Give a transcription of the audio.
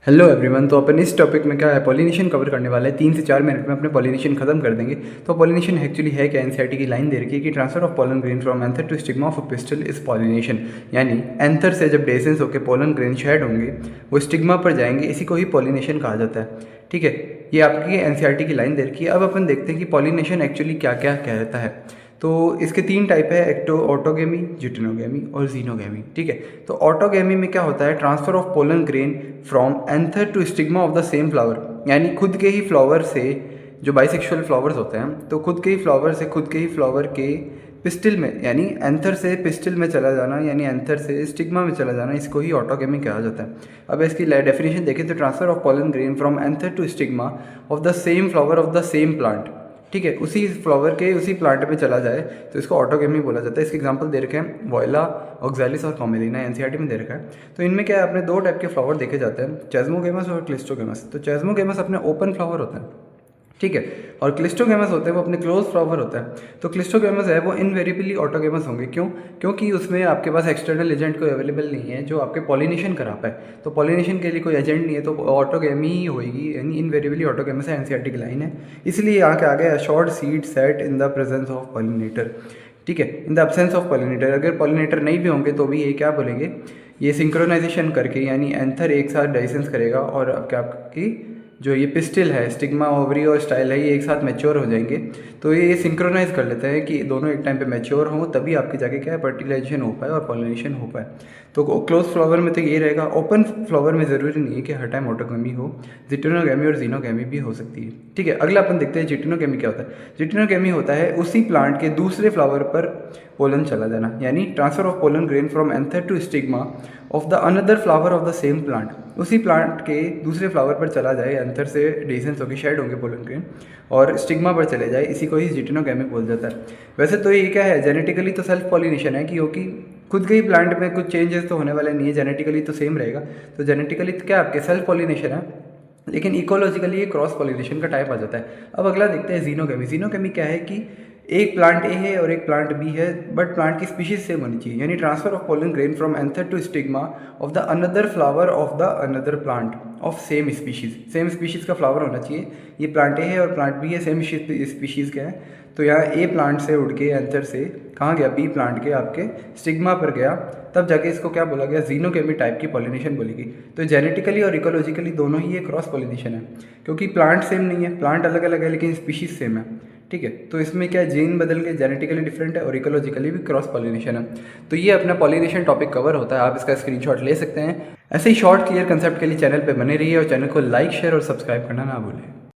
Hello everyone. तो अपन इस topic में क्या है पॉलिनेशन कवर करने वाला है। 3 से 4 मिनट में अपने पॉलिनेशन खत्म कर देंगे। तो पॉलिनेशन एक्चुअली है क्या, एनसीईआरटी की लाइन दे रखी है कि transfer of pollen grain from anther to stigma of a pistil is pollination. यानी एंथर से जब डेसेंस होकर पोलन ग्रेन शेड होंगे वो स्टिग्मा पर जाएंगे, इसी को ही पॉलिनेशन कहा जाता है। ठीक है, ये आपकी एनसीईआरटी की लाइन दे रखी है। अब अपन देखते हैं कि पॉलिनेशन एक्चुअली क्या क्या कहता है। तो इसके 3 टाइप है, ऑटोगेमी, जिटेनोगेमी और जीनोगेमी। ठीक है, तो ऑटोगेमी में क्या होता है, transfer of pollen grain from anther to stigma of the same flower. यानी खुद के ही फ्लावर से, जो बाइसेक्सुअल फ्लावर्स होते हैं, तो खुद के ही फ्लावर से खुद के ही फ्लावर के पिस्टिल में, यानी एंथर से पिस्टिल में चला जाना, यानी एंथर से स्टिग्मा में चला जाना, इसको ही ऑटोगेमी कहा जाता है। अब इसकी डेफिनेशन देखें तो transfer of pollen grain from anther to stigma of the same flower of the same plant. ठीक है, उसी फ्लावर के उसी प्लांट में चला जाए तो इसको ऑटोगेमी बोला जाता है। इसके एग्जांपल दे रखे हैं वॉयला, ऑक्सैलिस और कॉमेलिना, एनसीईआरटी में दे रखा है। तो इनमें क्या है, अपने 2 टाइप के फ्लावर देखे जाते हैं, चेस्मोगेमस और क्लिस्टोगेमस। तो चेस्मोगेमस अपने ओपन फ्लावर होता है, ठीक है, और क्लिस्टोगेमस होते हैं वो अपने क्लोज फ्लावर होता है। तो क्लिस्टोगेमस है वो इनवेरिएबली ऑटोगेमस होंगे। क्यों? क्योंकि उसमें आपके पास एक्सटर्नल एजेंट कोई अवेलेबल नहीं है जो आपके पॉलिनेशन करा पाए। तो पॉलिनेशन के लिए कोई एजेंट नहीं है, तो ऑटोगेमी ही होगी, यानी इनवेरिएबली ऑटोगेमस है। एनसीईआरटी की लाइन है, इसलिए यहाँ के आगे assured seed set in the presence of pollinator. ठीक है, in the absence of pollinator. अगर पॉलिनेटर नहीं भी होंगे तो भी ये क्या बोलेंगे, ये सिंक्रोनाइजेशन करके, यानी एंथर एक साथ डाइसेंस करेगा और क्या आपकी जो ये पिस्टिल है, स्टिग्मा, ओवरी और स्टाइल है, ये एक साथ मैच्योर हो जाएंगे। तो ये सिंक्रोनाइज कर लेते हैं कि दोनों एक टाइम पे मैच्योर हों, तभी आपकी जाके क्या है फर्टिलाइजेशन हो पाए और पॉलिनेशन हो पाए। तो क्लोज फ्लावर में तो ये रहेगा। ओपन फ्लावर में ज़रूरी नहीं है कि हर टाइम ऑटोगेमी हो, जिटेनोगेमी और जीनोगेमी भी हो सकती है। ठीक है, अगला अपन देखते हैं जिटेनोगेमी क्या होता है। जिटेनोगेमी होता है उसी प्लांट के दूसरे फ्लावर पर पोलन चला जाना, यानी transfer of pollen grain from anther to stigma of the another flower of the same plant. उसी प्लांट के दूसरे फ्लावर पर चला जाए, एंथर से डेसेंस होकर शेड होंगे पोलन ग्रेन और स्टिग्मा पर चले जाए, इसी को ही जिटेनोगेमी बोल जाता है। वैसे तो ये क्या है, जेनेटिकली तो सेल्फ पॉलिनेशन है, क्योंकि खुद के ही प्लांट में कुछ चेंजेस तो होने वाले नहीं है, जेनेटिकली तो सेम रहेगा। तो जेनेटिकली तो क्या आपके सेल्फ पॉलिनेशन है, लेकिन इकोलॉजिकली ये क्रॉस पॉलिनेशन का टाइप आ जाता है। अब अगला देखते हैं जीनोगेमी। जीनोगेमी क्या है कि एक प्लांट ए है और एक प्लांट बी है, बट प्लांट की स्पीशीज सेम होनी चाहिए, यानी transfer of pollen grain from anther to stigma of the another flower of the another plant of same species. Same species का फ्लावर होना चाहिए। ये प्लांट ए है और प्लांट बी है, सेम स्पीशीज के हैं। तो यहाँ ए प्लांट से उड़ के एंथर से कहाँ गया, बी प्लांट के आपके स्टिग्मा पर गया, तब जाके इसको क्या बोला गया, जीनोगेमी टाइप की पॉलिनेशन बोली गई। तो जेनेटिकली और इकोलॉजिकली दोनों ही ये क्रॉस पॉलिनेशन है, क्योंकि प्लांट सेम नहीं है, प्लांट अलग अलग है लेकिन स्पीशीज सेम है। ठीक है, तो इसमें क्या जीन बदल के जेनेटिकली डिफरेंट है और इकोलॉजिकली भी क्रॉस पॉलिनेशन है। तो ये अपना पॉलिनेशन टॉपिक कवर होता है, आप इसका स्क्रीनशॉट ले सकते हैं। ऐसे ही शॉर्ट क्लियर कंसेप्ट के लिए चैनल पे बने रहिए और चैनल को लाइक, शेयर और सब्सक्राइब करना ना भूलें।